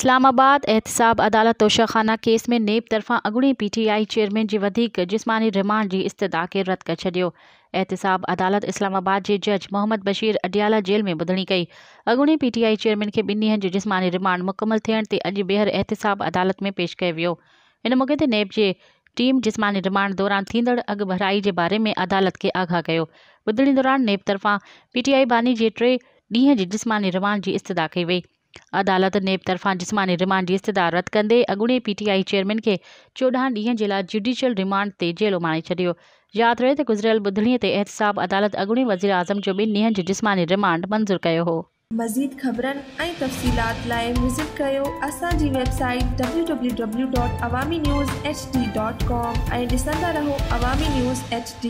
इस्लामाबाद एहतिसाब अदालत तोशाखाना केस में नेब तरफ़ां अॻूणे PTI चेयरमैन जी वधीक जिस्मानी रिमांड जी इस्तदा खे रद्द करे छॾियो। एहतिसाब अदालत इस्लामाबाद जे जज मोहम्मद बशीर अडियाला जेल में ॿुधणी कई। अॻूणे PTI चेयरमैन खे 2 ॾींहनि जो जिस्मानी रिमांड मुकमल थियण ते अॼु ॿीहर एहतिसाब अदालत में पेश कयो वियो। इन मौक़े ते नेब जे टीम जिस्मानी रिमांड दौरान थींदड़ अॻु भराई जे बारे में अदालत खे आगाह कयो। ॿुधणी दौरान नेब तरफ़ां PTI बानी जे 3 ॾींहं जी जिस्मानी रिमांड जी इस्तदा कई वई। अदालत नेब तरफ़ां जिस्मानी रिमांड जी इस्तदा रद्द कंदे अॻूणे PTI चेयरमैन खे 14 ॾींहनि जे लाइ जुडिशियल रिमांड ते जेल उमाणे छॾियो। यादि रहे त गुज़िरियल ॿुधणीअ ते एहतिसाब अदालत अॻूणे वज़ीर आज़म जो 2 ॾींहनि जो जिस्मानी रिमांड मंज़ूर कयो हो। मज़ीद ख़बरनि ऐं तफ़सीलात लाइ विज़िट कयो असांजी वेबसाइट www.awamiNewsHD.com ऐं ॾिसंदा रहो अवामी न्यूज़ HD।